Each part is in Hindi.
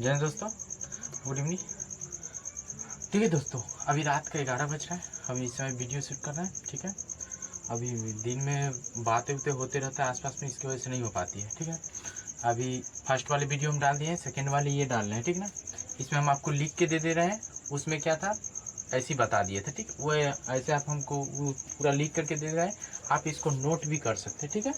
जय दोस्तों, गुड इवनिंग। ठीक है दोस्तों, अभी रात का 11 बज रहा है। हम इस समय वीडियो शूट कर रहे हैं। ठीक है, अभी दिन में बातें उतें होते रहता है आसपास में, इसकी वजह से नहीं हो पाती है। ठीक है, अभी फर्स्ट वाली वीडियो हम डाल दिए हैं, सेकेंड वाली ये डाल रहे हैं। ठीक ना, इसमें हम आपको लिख के दे दे रहे हैं। उसमें क्या था ऐसे ही बता दिए थे। ठीक, वो ऐसे आप हमको पूरा लिख करके दे रहे हैं। आप इसको नोट भी कर सकते हैं। ठीक है,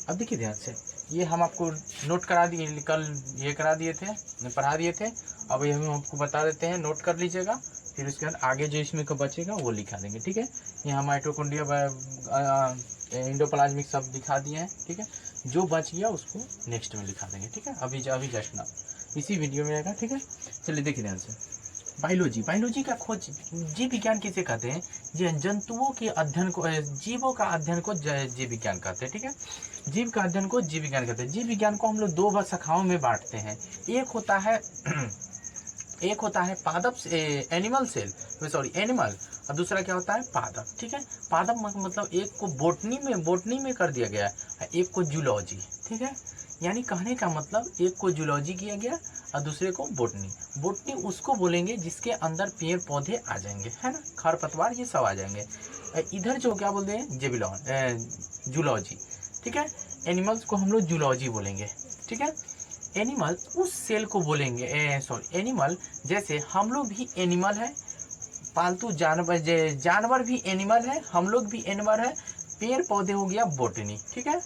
अब देखिए ध्यान से, ये हम आपको नोट करा दिए, कल ये करा दिए थे, पढ़ा दिए थे। अब ये हम आपको बता देते हैं, नोट कर लीजिएगा। फिर उसके बाद आगे जो इसमें का बचेगा वो लिखा देंगे। ठीक है, यहाँ माइटोकॉन्ड्रिया एंडोप्लाज्मिक सब दिखा दिए हैं। ठीक है, जो बच गया उसको नेक्स्ट में लिखा देंगे। ठीक है, अभी जस्ट ना इसी वीडियो में रहेगा। ठीक है, चलिए देखिए ध्यान से। बायोलॉजी का खोज, जीव विज्ञान किसे कहते हैं? जंतुओं के अध्ययन को, जीवों का अध्ययन को जीव विज्ञान कहते हैं। ठीक है, जीव का अध्ययन को जीव विज्ञान कहते हैं। जीव विज्ञान को हम लोग दो शाखाओं में बांटते हैं। एक होता है पादप एनिमल सेल, सॉरी एनिमल, और दूसरा क्या होता है पादप। ठीक है, पादप मतलब एक को बोटनी में कर दिया गया है, एक को जूलॉजी। ठीक है, यानी कहने का मतलब एक को जूलॉजी किया गया और दूसरे को बोटनी उसको बोलेंगे जिसके अंदर पेड़ पौधे आ जाएंगे, है ना, खरपतवार ये सब आ जाएंगे। इधर जो क्या बोलते हैं जूलॉजी। ठीक है, एनिमल्स को हम लोग जूलॉजी बोलेंगे। ठीक है, एनिमल उस सेल को बोलेंगे, एनिमल जैसे हम लोग भी एनिमल है, पालतू जानवर भी एनिमल है, हम लोग भी एनिमल है। पेड़ पौधे हो गया बोटनी। ठीक है,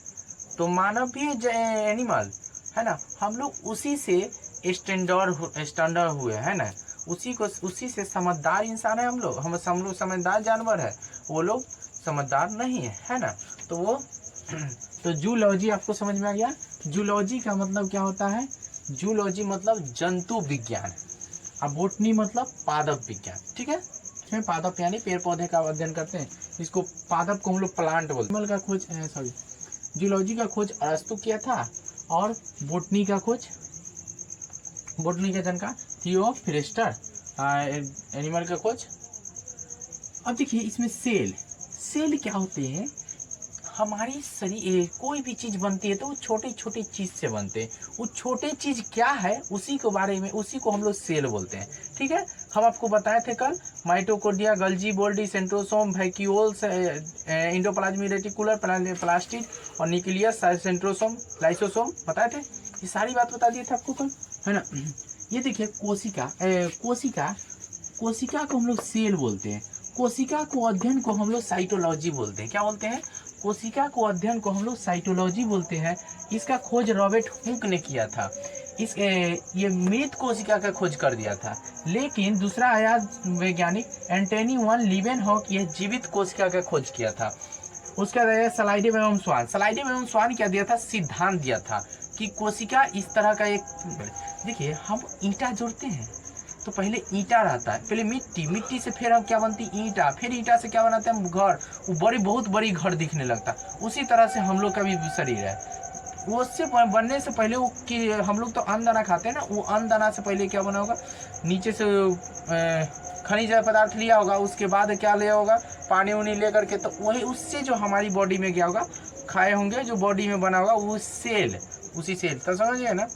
तो मानव भी एनिमल है ना, हम लोग उसी से स्टैंडर्ड हुए है ना, उसी से समझदार इंसान है। हम लोग समझदार जानवर है, वो लोग समझदार नहीं है ना। तो वो तो जूलॉजी आपको समझ में आ गया। जूलॉजी का मतलब क्या होता है? जूलॉजी मतलब जंतु विज्ञान, और बोटनी मतलब पादप विज्ञान। ठीक है, इसमें पादप यानी पेड़ पौधे का अध्ययन करते हैं। इसको पादप को हम लोग प्लांट बोलते हैं। का खोज जूलॉजी का खोज अरस्तु किया था, और बोटनी का जनका थियोफ्रिस्टर। एनिमल का खोज। अब देखिए इसमें सेल क्या होते हैं? हमारी शरीर कोई भी चीज बनती है तो वो छोटे छोटे चीज से बनते हैं। वो छोटे चीज क्या है उसी को हम लोग सेल बोलते हैं। ठीक है, हम आपको बताए थे कल, mitochondria, Golgi, body, centrosome, vacuoles, endoplasmic reticular, plastid और न्यूक्लियस, सेंट्रोसोम, लाइसोसोम बताए थे। ये सारी बात बता दिए थे आपको कल, है ना। ये देखिए कोशिका को हम लोग सेल बोलते हैं। कोशिका को अध्ययन को हम लोग साइटोलॉजी बोलते हैं। क्या बोलते हैं? कोशिका को अध्ययन को हम लोग साइटोलॉजी बोलते हैं। इसका खोज रॉबर्ट हुक ने किया था। ये मृत कोशिका का खोज कर दिया था, लेकिन दूसरा आया वैज्ञानिक एंटनी वन लीवेनहॉक, यह जीवित कोशिका का खोज किया था। उसका दिया स्लाइडेव एवं स्वान क्या दिया था? सिद्धांत दिया था कि कोशिका इस तरह का एक, देखिए हम ईंटा जोड़ते हैं तो पहले ईंटा रहता है, पहले मिट्टी से फिर हम क्या बनती? ईंटा, फिर ईंटा से क्या बनाते हैं? घर। वो बहुत बड़ी घर दिखने लगता। उसी तरह से हम लोग का भी शरीर है। वो उससे बनने से पहले वो कि हम लोग तो अन्न दाना खाते हैं ना, वो अन्न दाना से पहले क्या बना होगा? नीचे से खनिज पदार्थ लिया होगा, उसके बाद क्या लिया होगा? पानी उनी ले करके, तो वही उससे जो हमारी बॉडी में गया होगा, खाए होंगे, जो बॉडी में बना होगा वो सेल, उसी सेल, तो समझिए ना।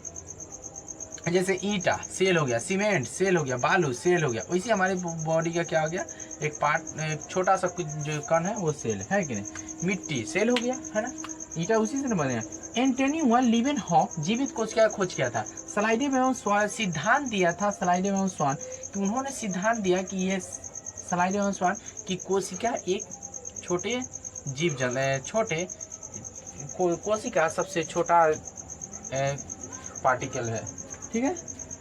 जैसे ईंटा सेल हो गया, सीमेंट सेल हो गया, बालू सेल हो गया, वैसे हमारे बॉडी का क्या हो गया? एक पार्ट, एक छोटा सा कुछ जो कण है वो सेल है कि नहीं। मिट्टी सेल हो गया, है ना, ईंटा उसी से बने। एंटनी वन लीवेनहॉक जीवित कोशिका का खोज किया था। स्लाइडेव एवं स्वान सिद्धांत दिया था, स्लाइडेव एवं स्वान कि उन्होंने सिद्धांत दिया कि ये स्लाइडेव एवं स्वान की कोशिका एक छोटे जीव छोटे कोशिका सबसे छोटा पार्टिकल है। ठीक है,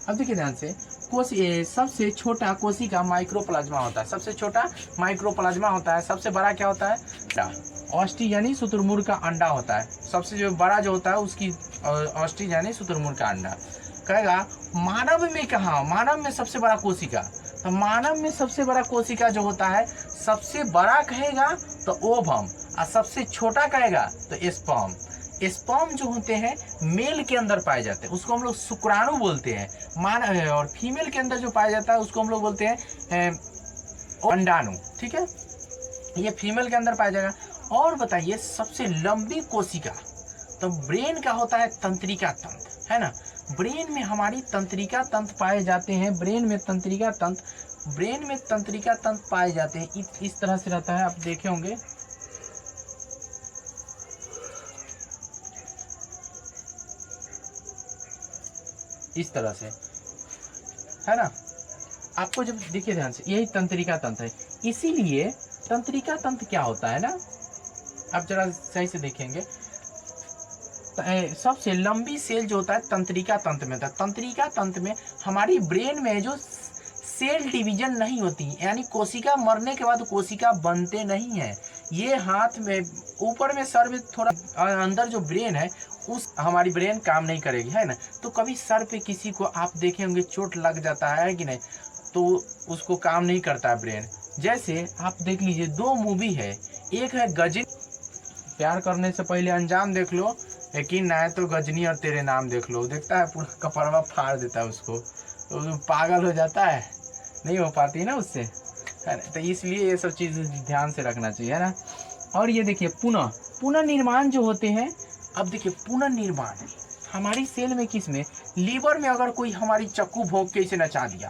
अब देखिए ध्यान से, सबसे छोटा कोशिका माइक्रोप्लाज्मा होता है। सबसे छोटा माइक्रोप्लाज्मा होता है। सबसे बड़ा क्या होता है? ऑस्टी यानी शुतुरमुर्ग का अंडा होता है। सबसे जो बड़ा जो होता है उसकी ऑस्टी यानी शुतुरमुर्ग का अंडा। कहेगा मानव में कहा, मानव में सबसे बड़ा कोशिका, तो मानव में सबसे बड़ा कोशिका जो होता है, सबसे बड़ा कहेगा तो ओवम, और सबसे छोटा कहेगा तो स्पर्म। स्पर्म जो होते हैं मेल के अंदर पाए जाते हैं, उसको हम लोग शुक्राणु बोलते हैं। और फीमेल के अंदर जो पाया जाता है उसको हम लोग बोलते हैं अंडाणु। ठीक है, ये फीमेल के अंदर पाया जाएगा। और बताइए सबसे लंबी कोशिका, तो ब्रेन का होता है तंत्रिका तंत्र, है ना। ब्रेन में हमारी तंत्रिका तंत्र पाए जाते हैं, ब्रेन में तंत्रिका तंत्र पाए जाते हैं। इस तरह से रहता है, आप देखे होंगे। इस तरह से है ना, आपको जब देखिए ध्यान से, यही तंत्रिका तंत्र है। इसीलिए तंत्रिका तंत्र क्या होता है ना, आप जरा सही से देखेंगे, सबसे लंबी सेल जो होता है तंत्रिका तंत्र में होता है। तंत्रिका तंत्र में हमारी ब्रेन में जो सेल डिवीजन नहीं होती, यानी कोशिका मरने के बाद कोशिका बनते नहीं है। ये हाथ में ऊपर में सर में थोड़ा अंदर जो ब्रेन है, उस हमारी ब्रेन काम नहीं करेगी, है ना। तो कभी सर पे किसी को आप देखे होंगे चोट लग जाता है कि नहीं, तो उसको काम नहीं करता है ब्रेन। जैसे आप देख लीजिए, दो मूवी है, एक है गजनी, प्यार करने से पहले अंजाम देख लो, लेकिन ना तो गजनी और तेरे नाम देख लो, देखता है पूरा कपड़वा फाड़ देता है उसको, तो पागल हो जाता है, नहीं हो पाती ना उससे, है ना। तो इसलिए ये सब चीज़ ध्यान से रखना चाहिए, है ना। और ये देखिए पुनर्निर्माण जो होते हैं, अब देखिए पुनर्निर्माण हमारी सेल में, किस में, लीवर में अगर कोई हमारी चक्कू भोंक के इसे नचा दिया,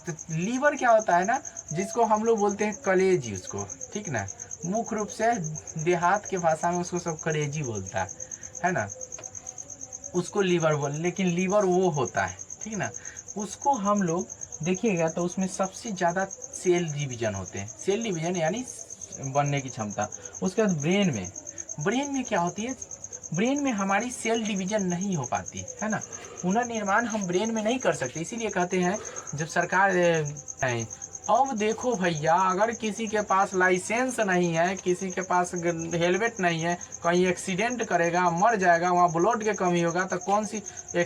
तो लीवर क्या होता है ना, जिसको हम लोग बोलते हैं कलेजी उसको, ठीक ना, मुख्य रूप से देहात के भाषा में उसको सब कलेजी बोलता है ना, उसको लीवर बोल, लेकिन लीवर वो होता है, ठीक ना। उसको हम लोग देखिएगा तो उसमें सबसे ज़्यादा सेल डिवीजन होते हैं, सेल डिवीजन यानी बनने की क्षमता। उसके बाद ब्रेन में क्या होती है, ब्रेन में हमारी सेल डिवीजन नहीं हो पाती, है ना। पुनर्निर्माण हम ब्रेन में नहीं कर सकते, इसीलिए कहते हैं जब सरकार अब देखो भैया, अगर किसी के पास लाइसेंस नहीं है, किसी के पास हेलमेट नहीं है, कहीं एक्सीडेंट करेगा, मर जाएगा, वहाँ ब्लड की कमी होगा, तो कौन सी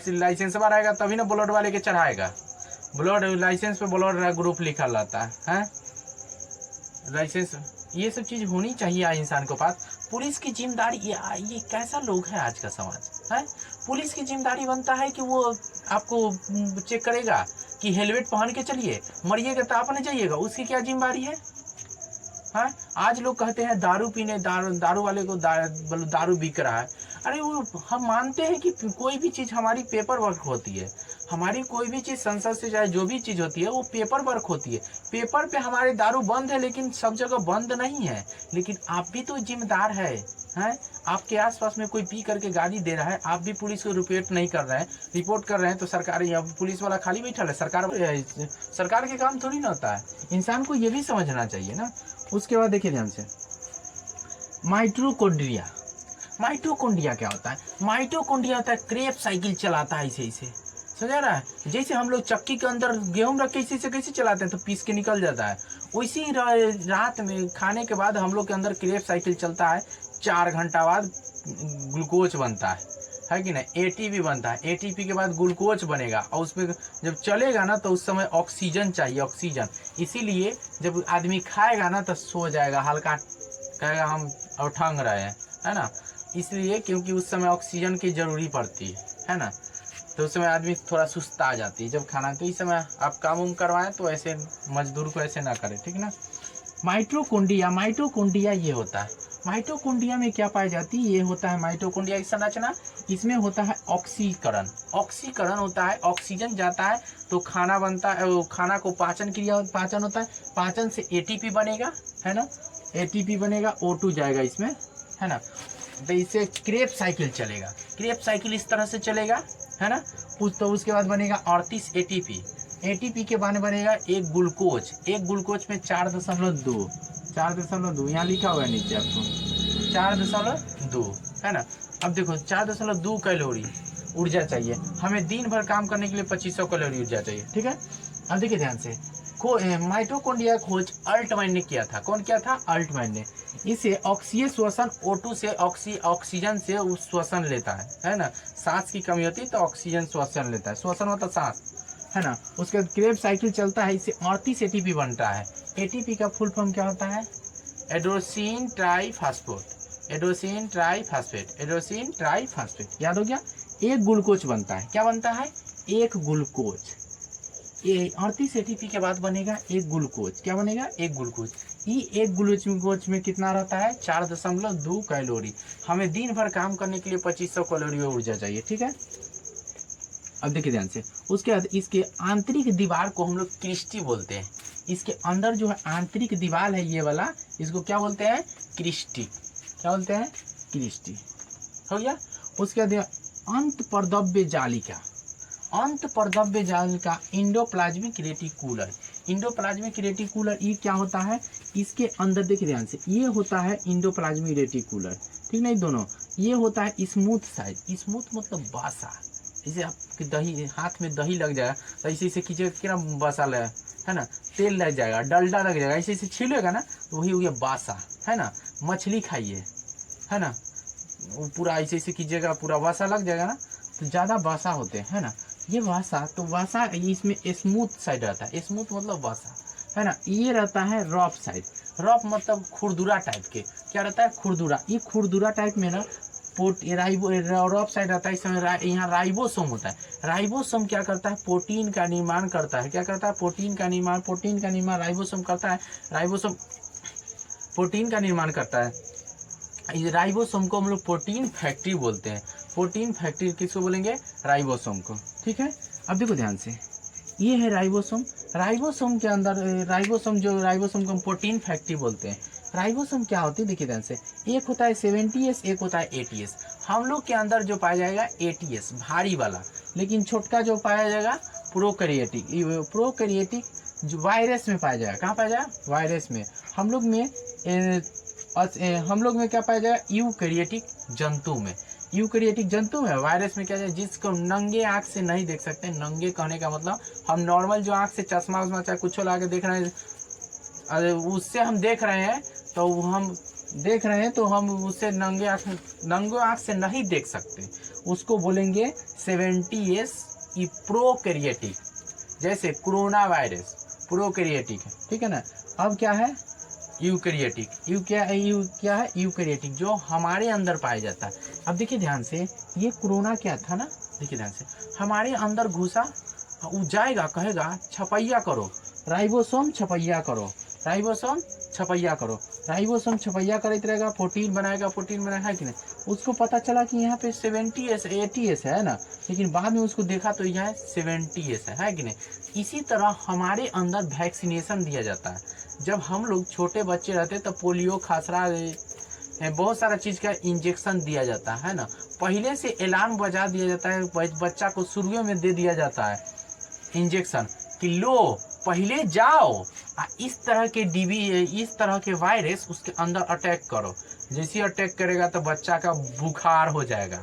लाइसेंस रहेगा तभी ना ब्लड वाले के चढ़ाएगा। ब्लड लाइसेंस पे ब्लड ग्रुप लिखा रहता है लाइसेंस। ये सब चीज़ होनी चाहिए इंसान के पास। पुलिस की जिम्मेदारी, ये कैसा लोग है आज का समाज, है। पुलिस की जिम्मेदारी बनता है कि वो आपको चेक करेगा कि हेलमेट पहन के चलिए, मरिएगा तो आप न जाइएगा, उसकी क्या जिम्मेदारी है। हाँ, आज लोग कहते हैं दारू पीने, दारू वाले को दारू बिक रहा है। अरे वो हम मानते हैं कि कोई भी चीज़ हमारी पेपर वर्क होती है, हमारी कोई भी चीज़ संसद से चाहे जो भी चीज़ होती है वो पेपर वर्क होती है। पेपर पे हमारे दारू बंद है, लेकिन सब जगह बंद नहीं है। लेकिन आप भी तो जिम्मेदार है, हैं। आपके आसपास में कोई पी करके गाड़ी दे रहा है, आप भी पुलिस को रिपोर्ट नहीं कर रहे हैं, रिपोर्ट कर रहे हैं, तो सरकार या पुलिस वाला खाली बैठा है। सरकार के काम थोड़ी ना होता है, इंसान को ये भी समझना चाहिए ना। उसके बाद देखिए ध्यान से, माइटोकॉन्ड्रिया क्या होता है। माइटोकॉन्ड्रिया होता है क्रेब साइकिल चलाता है, इसे समझा रहा है। जैसे हम लोग चक्की के अंदर गेहूं रख के इसी से कैसे चलाते हैं, तो पीस के निकल जाता है, उसी रात में खाने के बाद हम लोग के अंदर क्रेब साइकिल चलता है। 4 घंटा बाद ग्लूकोज बनता है कि नहीं, एटीपी बनता है। एटीपी के बाद ग्लूकोज बनेगा, और उसमें जब चलेगा ना तो उस समय ऑक्सीजन चाहिए, ऑक्सीजन। इसीलिए जब आदमी खाएगा ना तो सो जाएगा, हल्का कहेगा हम और ठंग रहे हैं, है ना। इसलिए क्योंकि उस समय ऑक्सीजन की जरूरी पड़ती है ना, तो उस समय आदमी थोड़ा सुस्ता आ जाती है जब खाना। तो इस समय आप काम उम करवाएं तो ऐसे मजदूर को ऐसे ना करें, ठीक ना। माइटोकॉन्ड्रिया ये होता है। माइटोकॉन्ड्रिया में क्या पाई जाती है, ये होता है माइटोकॉन्ड्रिया की संरचना। इसमें होता है ऑक्सीकरण होता है, ऑक्सीजन जाता है तो खाना बनता है, वो खाना को पाचन होता है, पाचन से एटीपी बनेगा, है ना। एटीपी बनेगा, O2 जाएगा इसमें, है ना। तो इससे क्रेब साइकिल चलेगा, क्रेब साइकिल इस तरह से चलेगा, है ना। तो उसके बाद बनेगा 38 एटीपी। एटीपी के बाद बनेगा एक ग्लूकोज में 4.2 यहाँ लिखा हुआ है नीचे आपको, 4.2, है ना। अब देखो 4.2 कैलोरी ऊर्जा चाहिए हमें, दिन भर काम करने के लिए 2500 कैलोरी ऊर्जा चाहिए, ठीक है। अब देखिए ध्यान से, माइटोकॉन्ड्रिया खोज अल्टमैन ने किया था। कौन किया था? अल्टमैन ने। इसे ऑक्सीय श्वसन O2 से ऑक्सीजन से श्वसन लेता है ना। सांस की कमी होती है तो ऑक्सीजन श्वसन लेता है, श्वसन होता सांस, है ना। उसके बाद क्रेब साइकिल चलता है, इससे 38 एटीपी बनता है। एटीपी का फुल फॉर्म क्या होता है? एड्रोसिन ट्राईफास्फेट, याद हो गया। एक ग्लूकोज बनता है, क्या बनता है? एक ग्लूकोज। ये 38 एटीपी के बाद बनेगा एक ग्लूकोज, क्या बनेगा? एक ग्लूकोज। ये एक ग्लूकोज में कितना रहता है? 4.2 कैलोरी। हमें दिन भर काम करने के लिए 2500 कैलोरी ऊर्जा चाहिए, ठीक है। अब देखिए ध्यान से, उसके बाद इसके आंतरिक दीवार को हम लोग क्रिस्टी बोलते हैं। इसके अंदर जो है आंतरिक दीवार है ये वाला, इसको क्या बोलते हैं? क्रिस्टी। क्या बोलते हैं? क्रिस्टी। हो गया। उसके बाद अंत परदव्य जालिका, अंत परदव्य जालिका इंडोप्लाज्मिक रेटिकुलर। इंडोप्लाज्मिक रेटिकुलर ये क्या होता है? इसके अंदर देखिए ध्यान से, ये होता है इंडोप्लाज्मिक रेटिकुलर, ठीक नहीं दोनों। ये होता है स्मूथ साइड, स्मूथ मतलब बासा। जैसे आपके दही, हाथ में दही लग जाएगा तो ऐसे ऐसे कीजिएगा, क्या बासा है ना, तेल लग जाएगा, डलडा लग जाएगा, ऐसे ऐसे छीलेगा ना तो वही हो गया बासा, है ना। मछली खाइए, है ना, पूरा ऐसे ऐसे कीजिएगा, पूरा वासा लग जाएगा ना तो ज़्यादा वासा होते हैं, है ना। ये वासा, तो वासा इसमें स्मूथ साइड रहता है, स्मूथ मतलब वासा, है ना। ये रहता है रफ साइड, रफ मतलब खुरदुरा टाइप के। क्या रहता है? खुरदुरा। ये खुरदुरा टाइप में ना रफ साइड रहता है। इस समय यहाँ राइबोसोम होता है। राइबोसोम क्या करता है? प्रोटीन का निर्माण करता है। क्या करता है? प्रोटीन का निर्माण, प्रोटीन का निर्माण राइबोसोम करता है। राइबोसोम प्रोटीन का निर्माण करता है। इस राइबोसोम को हम लोग प्रोटीन फैक्ट्री बोलते हैं। प्रोटीन फैक्ट्री किसको बोलेंगे? राइबोसोम को, ठीक है। अब देखो ध्यान से, ये है राइबोसोम। राइबोसोम के अंदर राइबोसोम को हम प्रोटीन फैक्ट्री बोलते हैं। राइबोसोम क्या होती है? देखिए ध्यान से, एक होता है 70S, एक होता है 80S। हम लोग के अंदर जो पाया जाएगा 80S भारी वाला, लेकिन छोटका जो पाया जाएगा प्रोकैरियोटिक। प्रोकैरियोटिक जो वायरस में पाया जाएगा। कहाँ पाया जाएगा? वायरस में। हम लोग में क्या पाया जाएगा? यूकैरियोटिक जंतु में। यूकैरियोटिक जंतु में, वायरस में क्या है? जिसको नंगे आंख से नहीं देख सकते। नंगे कहने का मतलब हम नॉर्मल जो आंख से चश्मा उश्मा चाहे कुछ ला के देख रहे हैं, उससे हम देख रहे हैं तो हम उससे नंगे आंख से नहीं देख सकते। उसको बोलेंगे 70S प्रोकैरियोटिक। जैसे कोरोना वायरस प्रोकैरियोटिक है, ठीक है ना। अब क्या है? यूकैरियोटिक। क्या है? यूकैरियोटिक, जो हमारे अंदर पाया जाता है। अब देखिए ध्यान से, ये कोरोना क्या था ना, देखिए ध्यान से, हमारे अंदर घुसा, वो जाएगा, कहेगा छपैया करो, राइबोसोम छपैया करो, राइबोसोम छपैया करो। राइबोसोम छपैया करते रहेगा, प्रोटीन बनाएगा, है कि नहीं। उसको पता चला कि यहाँ पे 70S 80S है ना, लेकिन बाद में उसको देखा तो यहाँ 70S है कि नहीं। इसी तरह हमारे अंदर वैक्सीनेशन दिया जाता है। जब हम लोग छोटे बच्चे रहते तो पोलियो, खसरा, बहुत सारा चीज़ का इंजेक्शन दिया जाता है ना। पहले से अलार्म बजा दिया जाता है, बच्चा को शुरू में दे दिया जाता है इंजेक्शन कि लो पहले जाओ, इस तरह के वायरस उसके अंदर अटैक करो। जैसे अटैक करेगा तो बच्चा का बुखार हो जाएगा।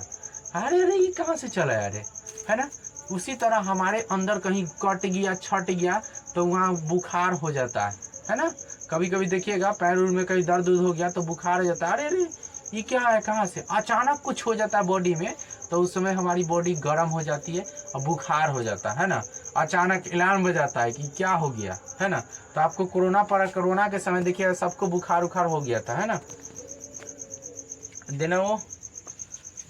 अरे ये कहाँ से चला है ना। उसी तरह हमारे अंदर कहीं कट गया, छट गया तो वहाँ बुखार हो जाता है ना। कभी कभी देखिएगा पैर में कहीं दर्द हो गया तो बुखार हो जाता है। अरे ये क्या है, कहाँ से अचानक कुछ हो जाता है बॉडी में, तो उस समय हमारी बॉडी गर्म हो जाती है और बुखार हो जाता है ना। अचानक अलार्म बजाता है कि क्या हो गया, है ना। तो आपको कोरोना के समय देखिए सबको बुखार हो गया था, है ना। देना वो,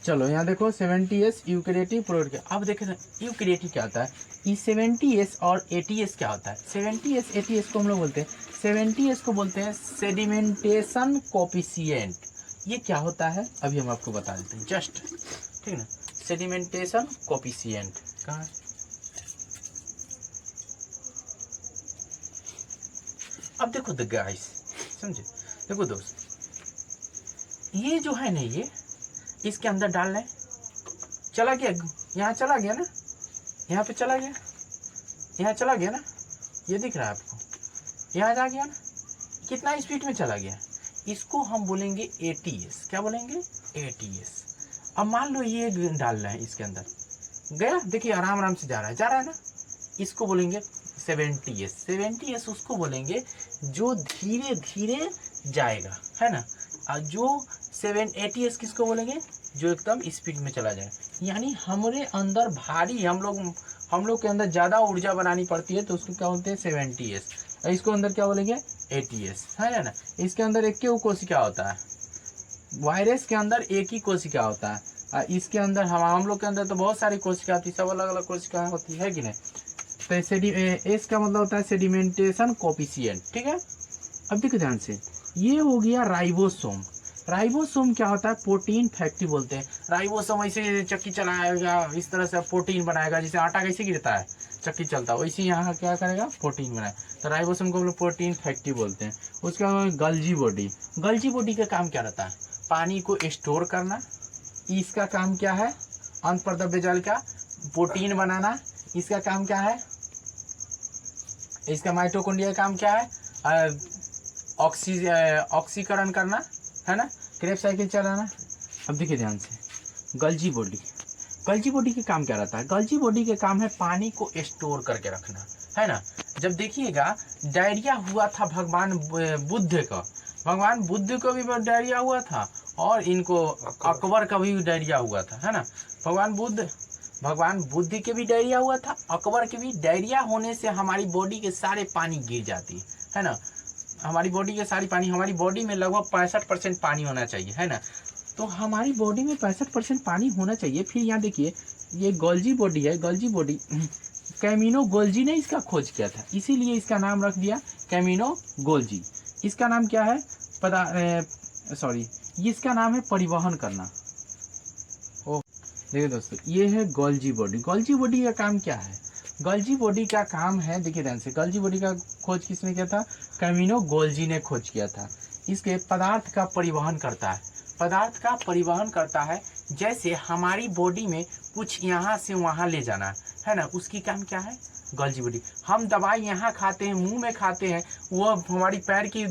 चलो यहाँ देखो 70S यूकैरियोटिक प्रोकैरियोटिक। अब देखें यूकैरियोटिक क्या होता है। ये 70S और 80S क्या होता है? 70S 80S को हम लोग बोलते हैं, 70S को बोलते हैं सेडिमेंटेशन कोफिशिएंट। ये क्या होता है अभी हम आपको बता देते हैं जस्ट, ठीक ना। सेडिमेंटेशन कोफिशिएंट कहाँ है? अब देखो द गाइस, समझे, देखो दोस्त, ये जो है ना, ये इसके अंदर डालना है, चला गया, यहाँ चला गया ना, यहाँ पे चला गया, यहाँ चला गया ना, ये दिख रहा है आपको, यहाँ जा गया ना, कितना स्पीड में चला गया। इसको हम बोलेंगे 80S। क्या बोलेंगे? 80S। अब मान लो ये डालना है इसके अंदर, गया, देखिए आराम से जा रहा है ना, इसको बोलेंगे 70S। 70S उसको बोलेंगे जो धीरे धीरे जाएगा, है ना। और जो 80S किसको बोलेंगे? जो एकदम स्पीड में चला जाए। यानी हमारे अंदर भारी, हम लोग के अंदर ज़्यादा ऊर्जा बनानी पड़ती है तो उसको क्या बोलते हैं? 70S। और इसको अंदर क्या बोलेंगे? 80S, है ना। इसके अंदर एक ही कोशिका होता है, वायरस के अंदर एक ही कोशिका होता है। और इसके अंदर हम लोग के अंदर तो बहुत सारी कोशिका होती है, सब अलग अलग कोशिका होती है कि नहीं। तो एस का मतलब होता है सेडिमेंटेशन कोफिशिएंट, ठीक है। अब देखो ध्यान से, ये हो गया राइबोसोम। राइबोसोम क्या होता है, प्रोटीन फैक्ट्री बोलते हैं। राइबोसोम ऐसे चक्की चलाएगा, इस तरह से प्रोटीन बनाएगा, जैसे आटा कैसे गिरता है चक्की चलता है, वैसे यहाँ क्या करेगा, प्रोटीन बनाए। तो राइबोसोम को हम लोग प्रोटीन फैक्ट्री बोलते हैं। उसके बाद गल्जी बॉडी, गल्जी बॉडी का काम क्या रहता है, पानी को स्टोर करना, इसका काम क्या है, अन्तर्द्रव्य जल का प्रोटीन बनाना, इसका काम क्या है, इसका माइटोकॉन्ड्रिया का काम क्या है, ऑक्सीकरण करना, है ना, क्रेब साइकिल चलाना। अब देखिए ध्यान से, गल्जी बॉडी, गल्जी बॉडी के काम क्या रहता है, गल्जी बॉडी के काम है पानी को स्टोर करके रखना, है ना। जब देखिएगा डायरिया हुआ था भगवान बुद्ध का, भगवान बुद्ध को भी डायरिया हुआ था, और इनको अकबर का भी डायरिया हुआ था, है ना। भगवान बुद्ध के भी डायरिया हुआ था, अकबर के भी। डायरिया होने से हमारी बॉडी के सारे पानी गिर जाती है ना, हमारी बॉडी के सारी पानी, हमारी बॉडी में लगभग 65% पानी होना चाहिए, है ना। तो हमारी बॉडी में 65% पानी होना चाहिए। फिर यहाँ देखिए, ये गोल्जी बॉडी है, गोल्जी बॉडी कैमिनो गोल्जी ने इसका खोज किया था, इसीलिए इसका नाम रख दिया कैमिनो गोल्जी। इसका नाम क्या है, इसका नाम है परिवहन करना। ओ देखिए दोस्तों, ये है गोल्जी बॉडी। गोल्जी बॉडी का काम क्या है, गोल्जी बॉडी का काम है, देखिए ध्यान से, गोल्जी बॉडी का खोज किसने किया था, कैमिनो गोल्जी ने खोज किया था। इसके पदार्थ का परिवहन करता है, पदार्थ का परिवहन करता है, जैसे हमारी बॉडी में कुछ यहाँ से वहाँ ले जाना, है ना, उसकी काम क्या है, गोल्जी बॉडी। हम दवाई यहाँ खाते हैं, मुंह में खाते हैं, वो हमारी पैर की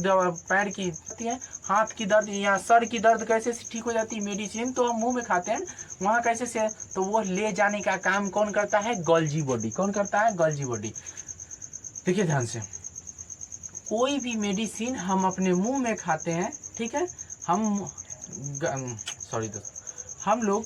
है, हाथ की दर्द या सर की दर्द कैसे से ठीक हो जाती है, मेडिसिन तो हम मुंह में खाते हैं, वहाँ कैसे से, तो वो ले जाने का काम कौन करता है, गोल्जी बॉडी। कौन करता है, गोल्जी बॉडी। देखिए ध्यान से, कोई भी मेडिसिन हम अपने मुंह में खाते हैं, ठीक है, हम लोग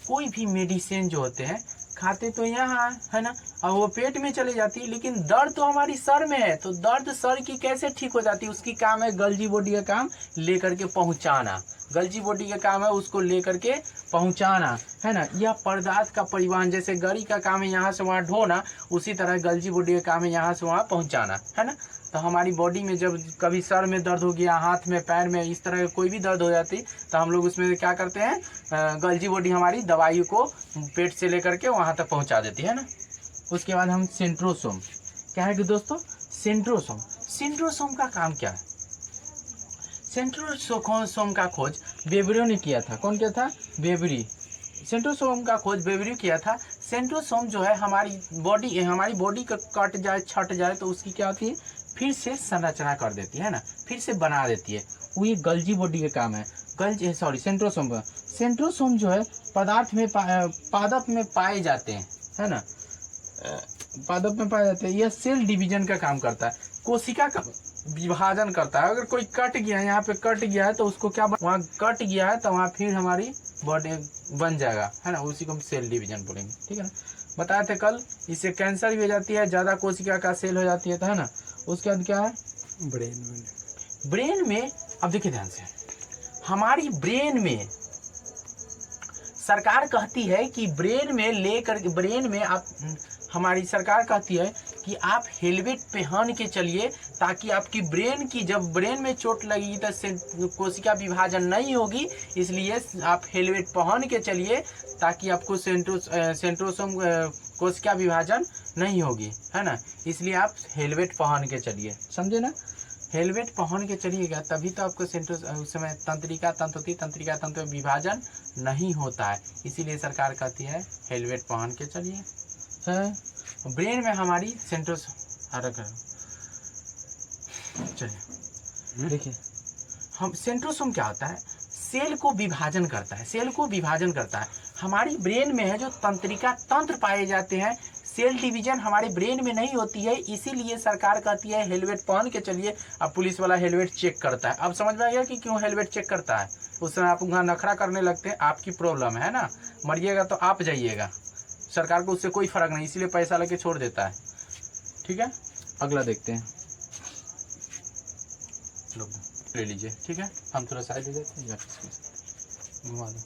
कोई भी मेडिसिन जो होते हैं खाते तो यहाँ, है ना, और वो पेट में चले जाती है, लेकिन दर्द तो हमारी सर में है, तो दर्द सर की कैसे ठीक हो जाती है, उसकी काम है गोल्जी बॉडी का काम लेकर के पहुँचाना। गोल्जी बॉडी का काम है उसको लेकर के पहुँचाना, है ना। यह पदार्थ का परिवहन, जैसे गाड़ी का काम है यहाँ से वहाँ ढोना, उसी तरह गोल्जी बॉडी का काम है यहाँ से वहाँ पहुँचाना, है ना। तो हमारी बॉडी में जब कभी सर में दर्द हो गया, हाथ में, पैर में, इस तरह कोई भी दर्द हो जाती, तो हम लोग उसमें क्या करते हैं, गोल्जी बॉडी हमारी दवाई को पेट से लेकर के वहाँ तक पहुँचा देती है ना। उसके बाद हम सेंट्रोसोम, क्या है कि दोस्तों, सेंट्रोसोम। सेंट्रोसोम का काम क्या है, सेंट्रोसोम का खोज बेवरियो ने किया था। कौन किया था, बेवरी। सेंट्रोसोम का खोज बेवरी किया था। सेंट्रोसोम जो है हमारी बॉडी का कट जाए, छट जाए, तो उसकी क्या होती है, फिर से संरचना कर देती है ना, फिर से बना देती है। वही गोल्जी बॉडी का काम है। सेंट्रोसोम का, सेंट्रोसोम जो है पदार्थ में पादप में पाए जाते हैं, है ना, पादप में पाए जाते हैं। यह सेल डिवीजन का काम करता है, कोशिका का विभाजन करता है। अगर कोई कट गया है, यहाँ पे कट गया है, तो उसको क्या, वहाँ कट गया है तो वहाँ फिर हमारी बॉडी बन जाएगा, है ना, उसी को हम सेल डिवीजन बोलेंगे, ठीक है ना। बताए थे कल, इससे कैंसर भी हो जाती है, ज़्यादा कोशिका का सेल हो जाती है, तो है ना। उसके बाद क्या है, ब्रेन में। अब देखिए ध्यान से, हमारी ब्रेन में सरकार कहती है कि ब्रेन में आप, हमारी सरकार कहती है कि आप हेलमेट पहन के चलिए, ताकि आपकी ब्रेन की, जब ब्रेन में चोट लगेगी तो कोशिका विभाजन नहीं होगी, इसलिए आप हेलमेट पहन के चलिए, ताकि आपको सेंट्रोसोम कोशिका विभाजन नहीं होगी, है ना। इसलिए आप हेलमेट पहन के चलिए, समझे ना, हेलमेट पहन के चलिएगा, तभी तो आपको उस समय तंत्रिका तंत्र विभाजन नहीं होता है, इसीलिए सरकार कहती है हेलमेट पहन के चलिए। ब्रेन में हमारी चलिए देखिए, हम सेंट्रोसोम क्या होता है, सेल को विभाजन करता है, सेल को विभाजन करता है। हमारी ब्रेन में है जो तंत्रिका तंत्र पाए जाते हैं, सेल डिवीजन हमारे ब्रेन में नहीं होती है, इसीलिए सरकार कहती है हेलमेट पहन के चलिए। अब पुलिस वाला हेलमेट चेक करता है, अब समझ में आ गया कि क्यों हेलमेट चेक करता है। उस समय आप वहाँ नखरा करने लगते हैं, आपकी प्रॉब्लम है ना, मरिएगा तो आप जाइएगा, सरकार को उससे कोई फर्क नहीं, इसीलिए पैसा लेके छोड़ देता है, ठीक है। अगला देखते हैं, लोग ले लीजिए, ठीक है, हम थोड़ा साइड ले जाते हैं, घुमा दो।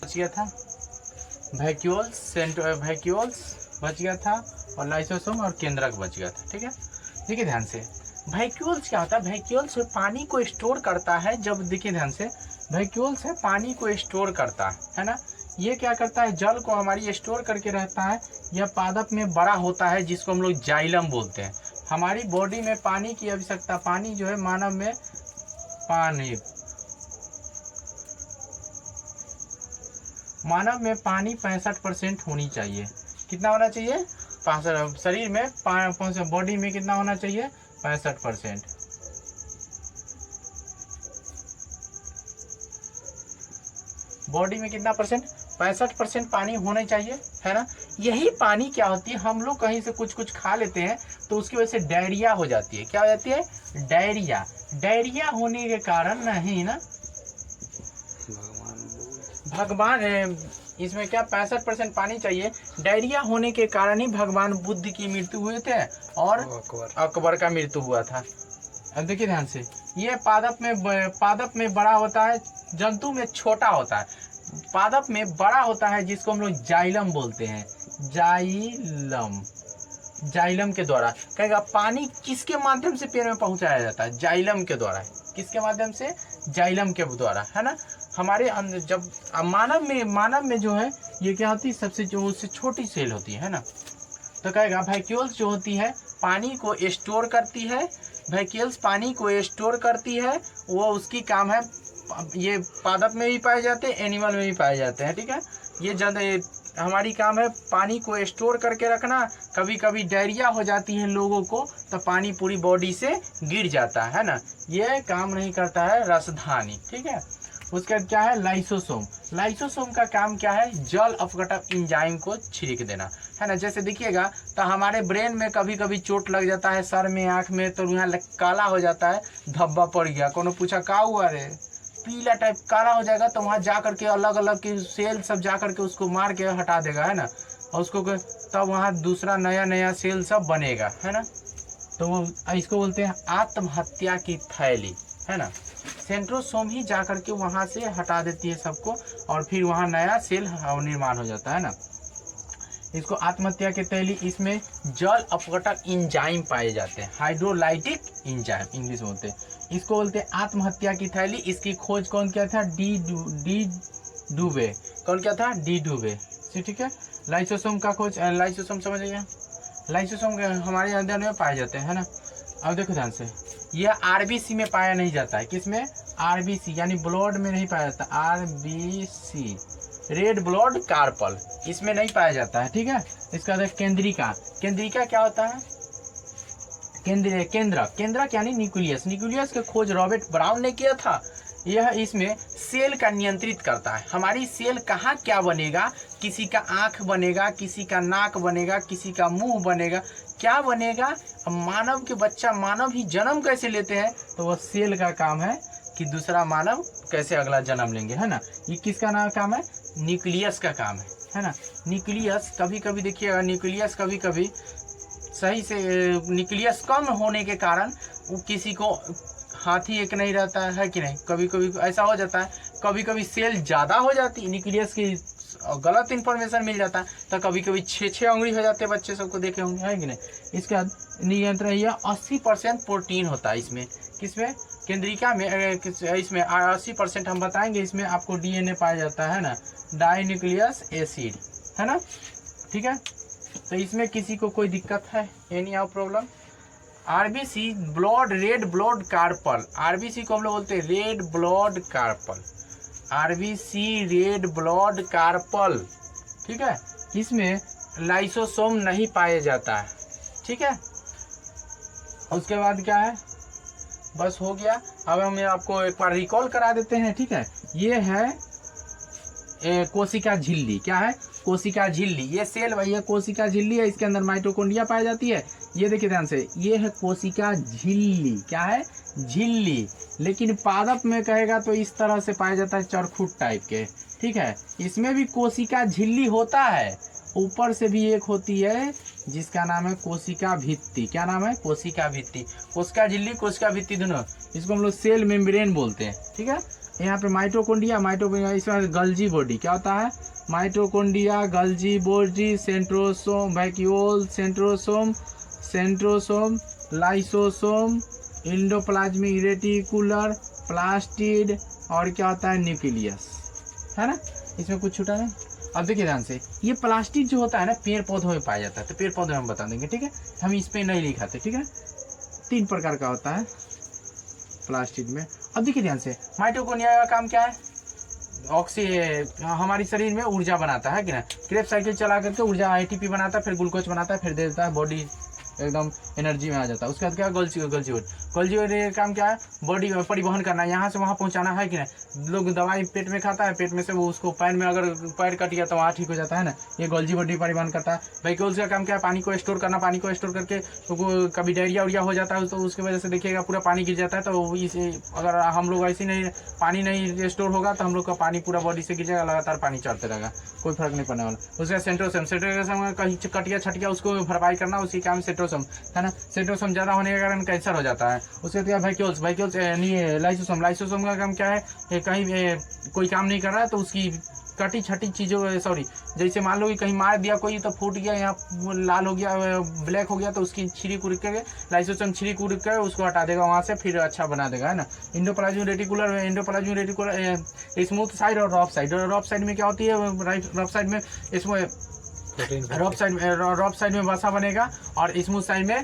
बच गया था वैक्यूल्स बच गया था, और लाइसोसोम और केंद्रक बच गया था। ठीक है, देखिए ध्यान से, वैक्यूल्स क्या होता है, वैक्यूल्स पानी को स्टोर करता है। जब देखिए ध्यान से, वैक्यूल्स है पानी को स्टोर करता है ना, ये क्या करता है, जल को हमारी स्टोर करके रहता है। यह पादप में बड़ा होता है जिसको हम लोग जाइलम बोलते हैं। हमारी बॉडी में पानी की आवश्यकता, पानी जो है मानव में मानव में पानी 65% होनी चाहिए। कितना होना चाहिए, 65। शरीर में बॉडी में कितना होना चाहिए, 65%। बॉडी में कितना परसेंट, 65% पानी होना चाहिए, है ना। यही पानी क्या होती है, हम लोग कहीं से कुछ खा लेते हैं तो उसकी वजह से डायरिया हो जाती है। क्या हो जाती है, डायरिया। डायरिया होने के कारण नहीं ना, भगवान इसमें क्या 65% पानी चाहिए। डायरिया होने के कारण ही भगवान बुद्ध की मृत्यु हुए थे और अकबर का मृत्यु हुआ था। अब देखिए ध्यान से, ये पादप में बड़ा होता है, जंतु में छोटा होता है, पादप में बड़ा होता है जिसको हम लोग जाइलम बोलते हैं। जाइलम, जाइलम के द्वारा कहेगा। पानी किसके माध्यम से पेड़ में पहुंचाया जाता है, जाइलम के द्वारा। किसके माध्यम से, जाइलम के द्वारा, है ना। हमारे अंदर जब मानव में जो है ये क्या होती है, सबसे जो उससे छोटी सेल होती है ना। तो कहेगा वैक्यूल्स जो होती है पानी को स्टोर करती है, वैक्यूल्स पानी को स्टोर करती है। वो उसकी काम है, ये पादप में भी पाए जाते हैं, एनिमल में भी पाए जाते हैं। ठीक है, ये हमारी काम है पानी को स्टोर करके रखना। कभी कभी डायरिया हो जाती है लोगों को तो पानी पूरी बॉडी से गिर जाता है ना, ये काम नहीं करता है रसधानी। ठीक है, उसका क्या है, लाइसोसोम। लाइसोसोम का काम क्या है, जल अपघटक एंजाइम को छिड़क देना, है ना। जैसे देखिएगा तो हमारे ब्रेन में कभी कभी चोट लग जाता है, सर में, आँख में, तो यहाँ काला हो जाता है, धब्बा पड़ गया, कोनो पूछा का हुआ रे, पीला टाइप काला हो जाएगा, तो वहाँ जा करके अलग अलग के सेल सब जा करके उसको मार के हटा देगा, है ना। और उसको तब वहाँ दूसरा नया सेल सब बनेगा, है ना। तो वो इसको बोलते हैं आत्महत्या की थैली, है ना। सेंट्रोसोम ही जा करके वहाँ से हटा देती है सबको और फिर वहाँ नया सेल निर्माण हो जाता है ना। इसको आत्महत्या की थैली, इसमें जल अपघटक एंजाइम पाए जाते हैं, हाइड्रोलाइटिक एंजाइम इंग्लिश में बोलते हैं। इसको बोलते हैं आत्महत्या की थैली। इसकी खोज कौन किया था, डी डुबे। कौन क्या था, डी डुबे। ठीक है, लाइसोसोम का खोज, लाइसोसोम समझ गया, लाइसोसोम हमारे अंदर में पाए जाते हैं, है ना। अब देखो ध्यान से, यह आरबीसी में पाया नहीं जाता है। किसमें, आरबीसी यानी ब्लड में नहीं पाया जाता, आरबीसी रेड ब्लड कार्पल, इसमें नहीं पाया जाता है। ठीक है, इसका केंद्रिका। केंद्रिका क्या होता है, केंद्रक यानी न्यूक्लियस। न्यूक्लियस का खोज रॉबर्ट ब्राउन ने किया था। यह इसमें सेल का नियंत्रित करता है, हमारी सेल कहाँ क्या बनेगा, किसी का आँख बनेगा, किसी का नाक बनेगा, किसी का मुंह बनेगा, क्या बनेगा। मानव के बच्चा, मानव ही जन्म कैसे लेते हैं, तो वह सेल का काम है कि दूसरा मानव कैसे अगला जन्म लेंगे, है ना। ये किसका नाम काम है, न्यूक्लियस का काम है ना। न्यूक्लियस कभी कभी देखिएगा, न्यूक्लियस कभी कभी सही से, न्यूक्लियस कम होने के कारण वो किसी को हाथी एक नहीं रहता है कि नहीं, कभी कभी ऐसा हो जाता है। कभी कभी सेल ज़्यादा हो जाती है, न्यूक्लियस की गलत इन्फॉर्मेशन मिल जाता है, तो कभी कभी 6 उंगली हो जाते हैं, बच्चे सबको देखे होंगे, है कि नहीं। इसके बाद नियंत्रण, यह 80% प्रोटीन होता है इसमें। किसमें, केंद्रिका में, इसमें 80% हम बताएंगे। इसमें आपको डीएनए पाया जाता है ना, डाइन्यूक्लियस एसिड, है ना। ठीक है, तो इसमें किसी को कोई दिक्कत है, any uh problem. RBC blood, red blood corpuscle, RBC को हम लोग बोलते हैं red blood corpuscle, RBC red blood corpuscle. ठीक है, इसमें लाइसोसोम नहीं पाया जाता है। ठीक है, उसके बाद क्या है, बस हो गया। अब हम आपको एक बार रिकॉल करा देते हैं। ठीक है, ये है कोशिका झिल्ली। क्या है, कोशिका झिल्ली। ये सेल भाई है, कोशिका झिल्ली है, इसके अंदर माइटोकॉन्ड्रिया पाई जाती है। ये देखिए ध्यान से, ये है कोशिका झिल्ली। क्या है, झिल्ली। लेकिन पादप में कहेगा तो इस तरह से पाया जाता है, चरखुट टाइप के। ठीक है, इसमें भी कोशिका झिल्ली होता है, ऊपर से भी एक होती है जिसका नाम है कोशिका भित्ति। क्या नाम है, कोशिका भित्ति। कोशिका झिल्ली, कोशिका भित्ति दोनों, इसको हम लोग सेल मेम्ब्रेन बोलते हैं। ठीक है, यहाँ पे माइटोकॉन्ड्रिया इसमें गल्जी बॉडी क्या होता है, mitochondria, गल्जी body, centrosome, vacuole, centrosome, lysosome, endoplasmic reticular, plastid और क्या होता है न्यूक्लियस, है ना। इसमें कुछ छूटा नहीं। अब देखिए ध्यान से, ये प्लास्टिड जो होता है ना पेड़ पौधों में पाया जाता है, तो पेड़ पौधों में हम बता देंगे, ठीक है, हम इस पे नहीं लिखाते, ठीक है। 3 प्रकार का होता है प्लास्टिड में। अब देखिए ध्यान से, माइटोकॉन्ड्रिया का काम क्या है, हमारी शरीर में ऊर्जा बनाता है कि ना, क्रेब साइकिल चला करके ऊर्जा ATP बनाता है, फिर ग्लूकोज बनाता है, फिर दे देता है, बॉडी एकदम एनर्जी में आ जाता है। उसके बाद क्या गल्जीवोड का काम क्या है, बॉडी परिवहन करना, यहाँ से वहाँ पहुँचाना है कि ना। लोग दवाई पेट में खाता है, पेट में से वो उसको पैर में अगर पैर कट गया तो वहाँ ठीक हो जाता है ना, ये गल्जी बॉडी परिवहन करता है। वैक्यूल्स का काम क्या है, पानी को स्टोर करना, पानी को स्टोर करके तो कभी डायरिया उरिया हो जाता है तो उसकी वजह से देखिएगा पूरा पानी गिर जाता है, तो इसे अगर हम लोग ऐसे नहीं पानी नहीं स्टोर होगा तो हम लोग का पानी पूरा बॉडी से गिर जाएगा, लगातार पानी चढ़ते रहेगा, कोई फर्क नहीं पड़ने वाला। उसका सेंट्रोसोम कहीं कट गया छट गया उसको भरपाई करना, उसी काम सेंट्रोसोम है ना। सेंट्रोसोम ज्यादा होने के कारण कैंसर हो जाता है। उसके बाद वैक्यूल्स लाइसोसोम का काम क्या है, कहीं कोई काम नहीं कर रहा है तो उसकी कटी छटी चीज़ों जैसे मान लो कि कहीं मार दिया कोई तो फूट गया, यहाँ लाल हो गया, ब्लैक हो गया, तो उसकी छिड़ी कुड़ के लाइसोसोम छिड़ी कुड़ के उसको हटा देगा वहाँ से, फिर अच्छा बना देगा, है ना। एंडोप्लाज्मिक रेटिकुलर स्मूथ साइड और रफ साइड। रफ साइड में क्या होती है, रफ साइड में इसमें रफ साइड में वसा बनेगा और स्मूथ साइड में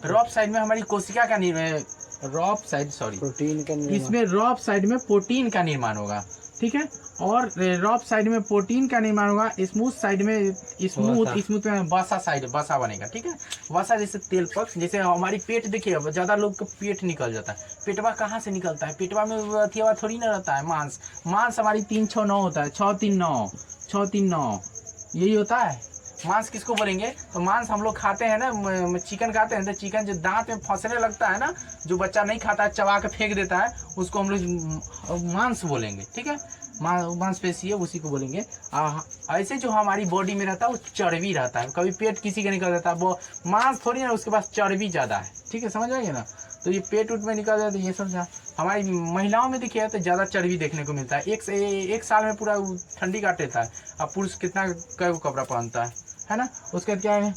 रफ साइड में हमारी कोशिका का इसमें रफ साइड में प्रोटीन का निर्माण होगा, ठीक है। और रफ साइड में प्रोटीन का निर्माण होगा, स्मूथ साइड में स्मूथ में वसा बनेगा, ठीक है। वसा जैसे तेल पक्ष, जैसे हमारी पेट देखिए ज्यादा लोग का पेट निकल जाता है। पेटवा कहाँ से निकलता है, पेटवा में अथिया थोड़ी ना रहता है, मांस हमारी 369 होता है, 639 यही होता है। मांस किसको बोलेंगे, तो मांस हम लोग खाते हैं ना, चिकन खाते हैं तो चिकन जो दांत में फंसने लगता है ना, जो बच्चा नहीं खाता है चबा के फेंक देता है, उसको हम लोग मांस बोलेंगे, ठीक है। मांसपेशी है उसी को बोलेंगे। ऐसे जो हमारी बॉडी में रहता है वो चर्बी रहता है, कभी पेट किसी का निकल जाता है, वो मांस थोड़ी ना, उसके पास चर्बी ज़्यादा है, ठीक है, समझ आएंगे ना। तो ये पेट उट में निकल जाता है, ये सब हमारी महिलाओं में देखिए तो ज़्यादा चर्बी देखने को मिलता है। एक साल में पूरा ठंडी काट लेता है। अब पुरुष कितना कई कपड़ा पहनता है ना। उसके बाद क्या है,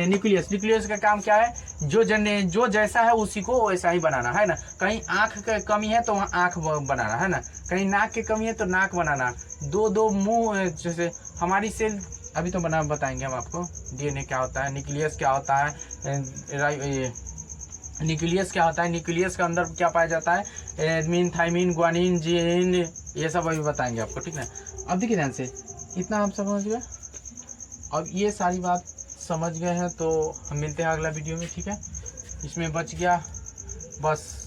न्यूक्लियस का काम क्या है, जो जैसा है उसी को वैसा ही बनाना, है ना। कहीं आँख की कमी है तो वहाँ आँख बनाना, है ना। कहीं नाक की कमी है तो नाक बनाना। दो मुंह, जैसे हमारी सेल अभी तो बताएंगे हम आपको। DNA क्या होता है, न्यूक्लियस क्या होता है, न्यूक्लियस के अंदर क्या पाया जाता है, एडमिन, थाइमिन, ग्वानिन, जीन, ये सब अभी बताएंगे आपको, ठीक है। अब देखिए ध्यान से, इतना हम समझ गए। अब ये सारी बात समझ गए हैं तो हम मिलते हैं अगला वीडियो में, ठीक है। इसमें बच गया बस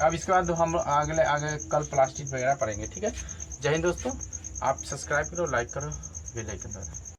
अब इसके बाद हम आगे कल प्लास्टिक वगैरह पढ़ेंगे, ठीक है। जय हिंद दोस्तों, आप सब्सक्राइब करो, लाइक करो, बेल आइकन दबाओ।